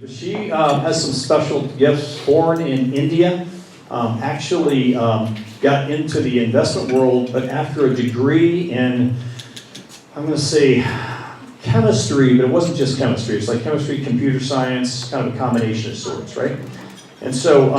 She has some special gifts. Born in India, actually got into the investment world, but after a degree in, I'm going to say, chemistry, but it wasn't just chemistry. It's like chemistry, computer science, kind of a combination of sorts, right? And so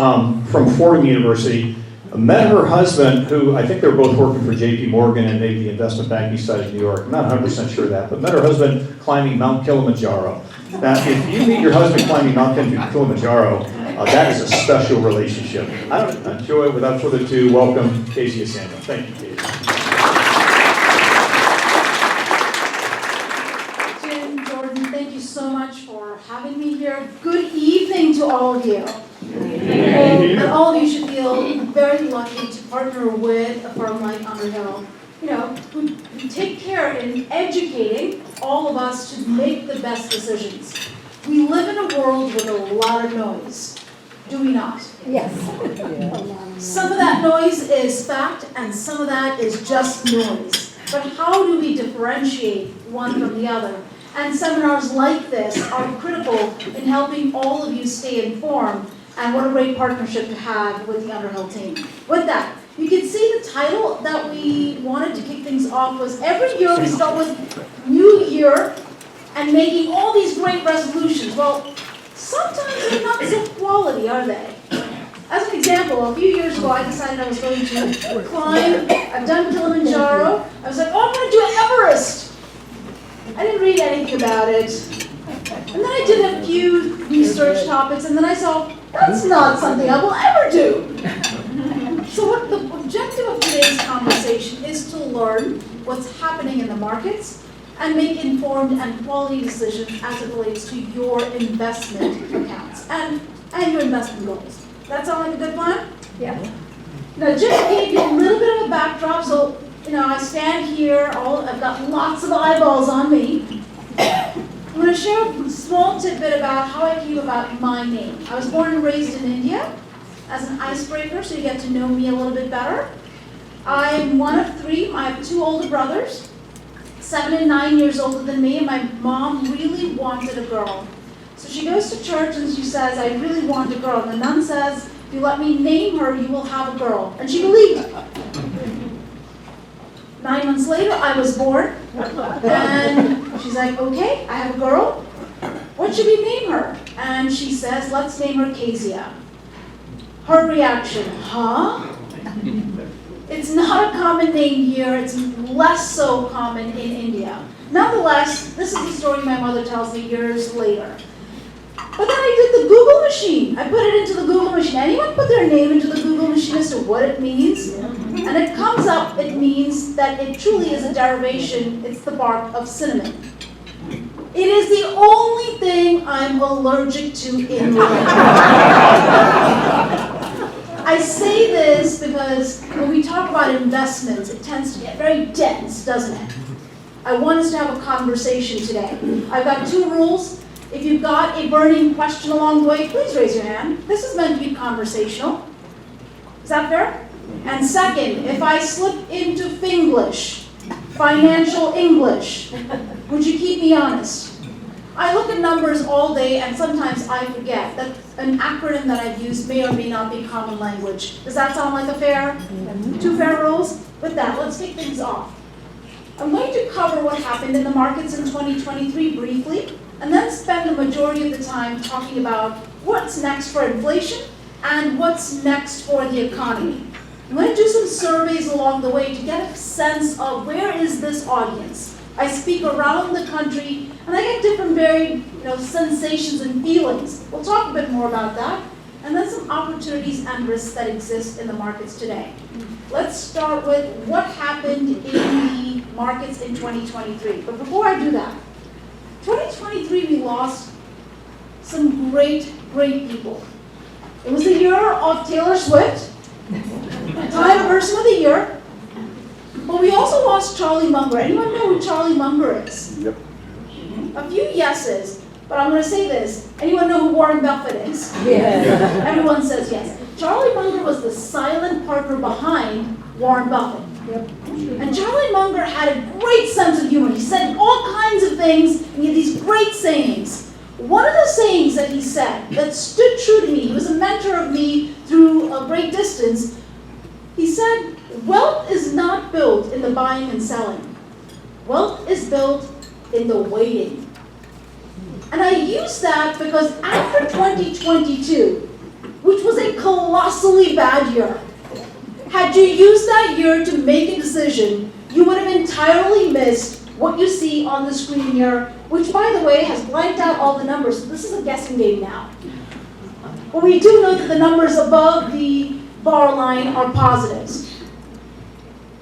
from Fordham University, met her husband, who I think they were both working for JP Morgan and maybe the investment banking side of New York. I'm not 100% sure of that, but met her husband climbing Mount Kilimanjaro. Now, if you meet your husband climbing Mount Kilimanjaro, that is a special relationship. I don't enjoy it. Without further ado, welcome Kezia Samuel. Thank you, Kezia. Jim, Jordan, thank you so much for having me here. Good evening to all of you. And all of you should feel very lucky to partner with a firm like Underhill, who take care in educating all of us to make the best decisions. We live in a world with a lot of noise, do we not? Yes. Some of that noise is fact, and some of that is just noise. But how do we differentiate one from the other? And seminars like this are critical in helping all of you stay informed. And what a great partnership to have with the Underhill team. With that, you can see the title that we wanted to kick things off was every year we start with New Year and making all these great resolutions. Well, sometimes they're not so quality, are they? As an example, a few years ago I decided I was going to climb. I've done Kilimanjaro. I was like, oh, I'm going to do Everest. I didn't read anything about it. And then I did a few research topics, and then I saw, that's not something I will ever do. So what the objective of today's conversation is to learn what's happening in the markets and make informed and quality decisions as it relates to your investment accounts and your investment goals. That sound like a good plan? Yeah. Now, Jim gave you a little bit of a backdrop, so I stand here, I've got lots of eyeballs on me. I'm going to share a small tidbit about how I came about my name. I was born and raised in India as an icebreaker, so you get to know me a little bit better. I'm one of three. I have two older brothers, 7 and 9 years older than me, and my mom really wanted a girl. So she goes to church and she says, I really want a girl. And the nun says, if you let me name her, you will have a girl. And she believed it. 9 months later, I was born, and she's like, okay, I have a girl. What should we name her? And she says, let's name her Kezia. Her reaction, huh? It's not a common name here. It's less so common in India. Nonetheless, this is the story my mother tells me years later. But then I did the Google machine. I put it into the Google machine. Anyone put their name into the Google machine as to what it means? And it comes up, it means that it truly is a derivation. It's the bark of cinnamon. It is the only thing I'm allergic to in life. I say this because when we talk about investments, it tends to get very dense, doesn't it? I want us to have a conversation today. I've got 2 rules. If you've got a burning question along the way, please raise your hand. This is meant to be conversational. Is that fair? And second, if I slip into Finglish, financial English, would you keep me honest? I look at numbers all day and sometimes I forget that an acronym that I've used may or may not be common language. Does that sound like a fair? 2 fair rules? With that, let's kick things off. I'm going to cover what happened in the markets in 2023 briefly, and then spend the majority of the time talking about what's next for inflation and what's next for the economy. I'm going to do some surveys along the way to get a sense of where is this audience. I speak around the country, and I get different varied sensations and feelings. We'll talk a bit more about that, and then some opportunities and risks that exist in the markets today. Let's start with what happened in the markets in 2023. But before I do that, 2023 we lost some great people. It was the year of Taylor Swift, Time Person of the Year, but we also lost Charlie Munger. Anyone know who Charlie Munger is? Yep. A few yeses, but I'm going to say this. Anyone know who Warren Buffett is? Yeah. Everyone says yes. Charlie Munger was the silent partner behind Warren Buffett. Yep. And Charlie Munger had a great sense of humor. He said all kinds of things, and he had these great sayings. One of the sayings that he said that stood true to me, he was a mentor of me through a great distance, he said, wealth is not built in the buying and selling. Wealth is built in the waiting. And I use that because after 2022, which was a colossally bad year, had you used that year to make a decision, you would have entirely missed what you see on the screen here, which, by the way, has blanked out all the numbers. So this is a guessing game now. But we do know that the numbers above the bar line are positives.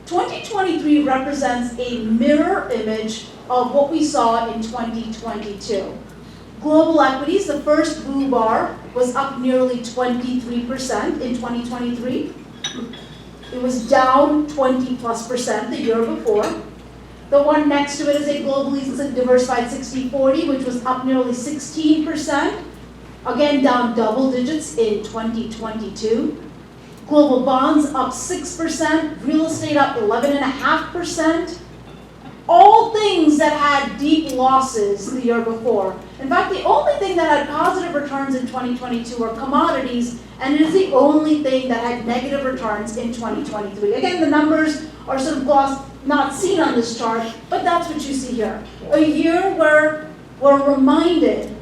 2023 represents a mirror image of what we saw in 2022. Global equities, the first blue bar, was up nearly 23% in 2023. It was down 20+% the year before. The one next to it is a globally diversified 60-40, which was up nearly 16%. Again, down double digits in 2022. Global bonds up 6%, real estate up 11.5%. All things that had deep losses the year before. In fact, the only thing that had positive returns in 2022 were commodities, and it is the only thing that had negative returns in 2023. Again, the numbers are sort of not seen on this chart, but that's what you see here. A year where we're reminded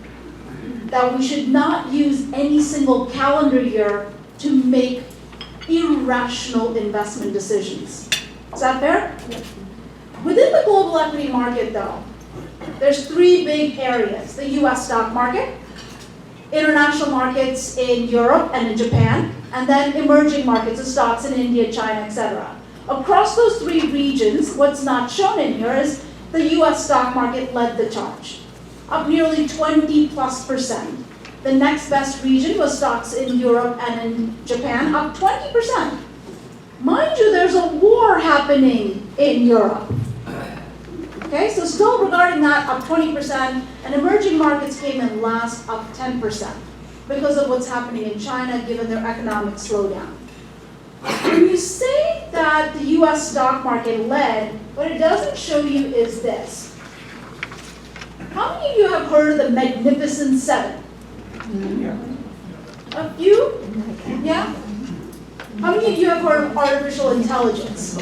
that we should not use any single calendar year to make irrational investment decisions. Is that fair? Yeah. Within the global equity market, though, there's three big areas. The US stock market, international markets in Europe and in Japan, and then emerging markets of stocks in India, China, etc. Across those three regions, what's not shown in here is the US stock market led the charge, up nearly 20+%. The next best region was stocks in Europe and in Japan, up 20%. Mind you, there's a war happening in Europe. Okay, so still regarding that, up 20%, and emerging markets came in last, up 10%, because of what's happening in China, given their economic slowdown. When you say that the US stock market led, what it doesn't show you is this. How many of you have heard of the Magnificent Seven? A few? Yeah? How many of you have heard of artificial intelligence?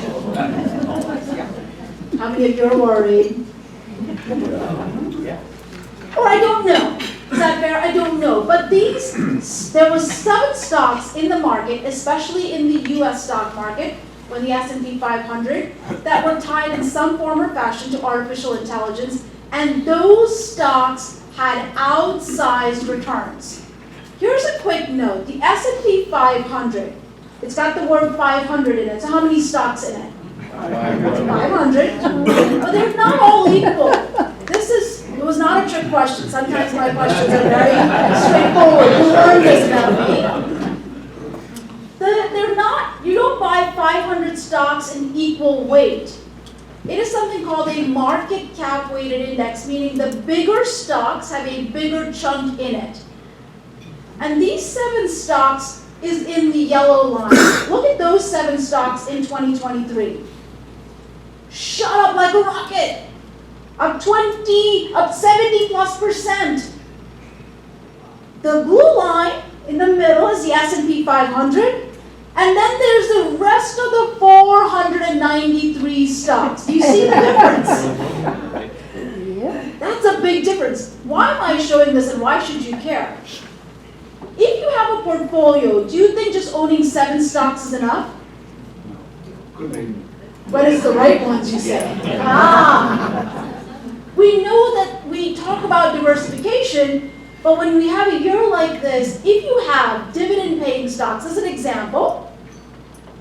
How many of you are worried? Or I don't know. Is that fair? I don't know. But there were 7 stocks in the market, especially in the US stock market, when the S&P 500, that were tied in some form or fashion to artificial intelligence, and those stocks had outsized returns. Here's a quick note. The S&P 500, it's got the word 500 in it. So how many stocks in it? 500. But they're not all equal. It was not a trick question. Sometimes my questions are very straightforward. You learned this about me. They're not, you don't buy 500 stocks in equal weight. It is something called a market cap weighted index, meaning the bigger stocks have a bigger chunk in it. And these 7 stocks is in the yellow line. Look at those 7 stocks in 2023. Shot up like a rocket. Up 70+%. The blue line in the middle is the S&P 500. And then there's the rest of the 493 stocks. Do you see the difference? That's a big difference. Why am I showing this and why should you care? If you have a portfolio, do you think just owning 7 stocks is enough? But it's the right ones, you say. We know that we talk about diversification, but when we have a year like this, if you have dividend-paying stocks, as an example,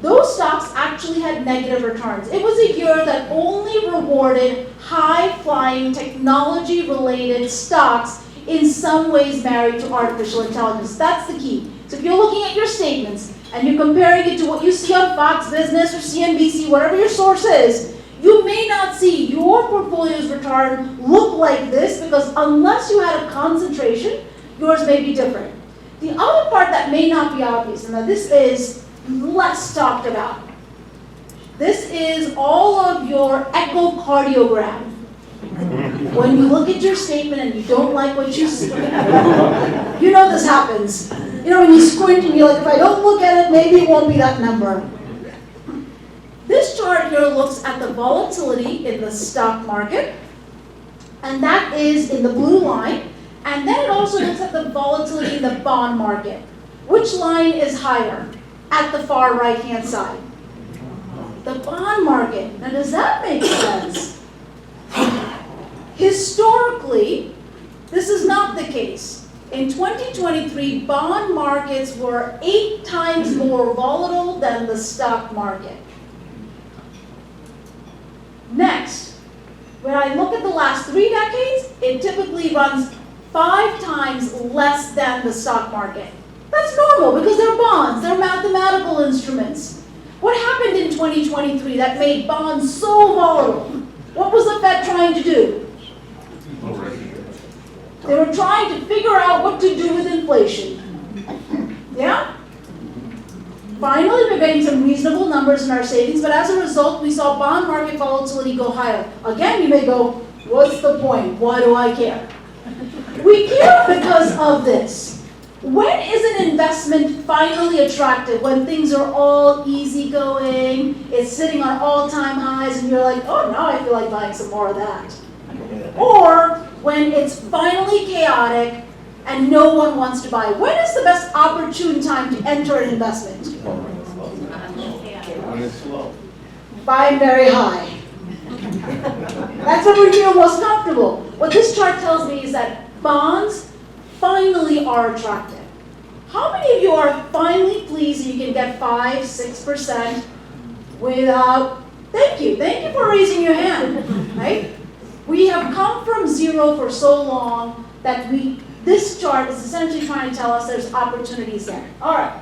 those stocks actually had negative returns. It was a year that only rewarded high-flying, technology-related stocks in some ways married to artificial intelligence. That's the key. So if you're looking at your statements and you're comparing it to what you see on Fox Business or CNBC, whatever your source is, you may not see your portfolio's return look like this because unless you had a concentration, yours may be different. The other part that may not be obvious, and that this is less talked about, this is all of your echocardiogram. When you look at your statement and you don't like what you see, you know this happens. You know, when you squint and you're like, if I don't look at it, maybe it won't be that number. This chart here looks at the volatility in the stock market, and that is in the blue line. And then it also looks at the volatility in the bond market. Which line is higher at the far right-hand side? The bond market. Now, does that make sense? Historically, this is not the case. In 2023, bond markets were 8 times more volatile than the stock market. Next, when I look at the last 3 decades, it typically runs 5 times less than the stock market. That's normal because they're bonds, they're mathematical instruments. What happened in 2023 that made bonds so volatile? What was the Fed trying to do? They were trying to figure out what to do with inflation. Yeah? Finally, we're getting some reasonable numbers in our savings, but as a result, we saw bond market volatility go higher. Again, you may go, what's the point? Why do I care? We care because of this. When is an investment finally attractive? When things are all easygoing, it's sitting on all-time highs, and you're like, oh, now I feel like buying some more of that. Or when it's finally chaotic and no one wants to buy. When is the best opportune time to enter an investment? Buy very high. That's when we feel most comfortable. What this chart tells me is that bonds finally are attractive. How many of you are finally pleased you can get 5, 6% without, thank you for raising your hand, right? We have come from zero for so long that this chart is essentially trying to tell us there's opportunities there. All right.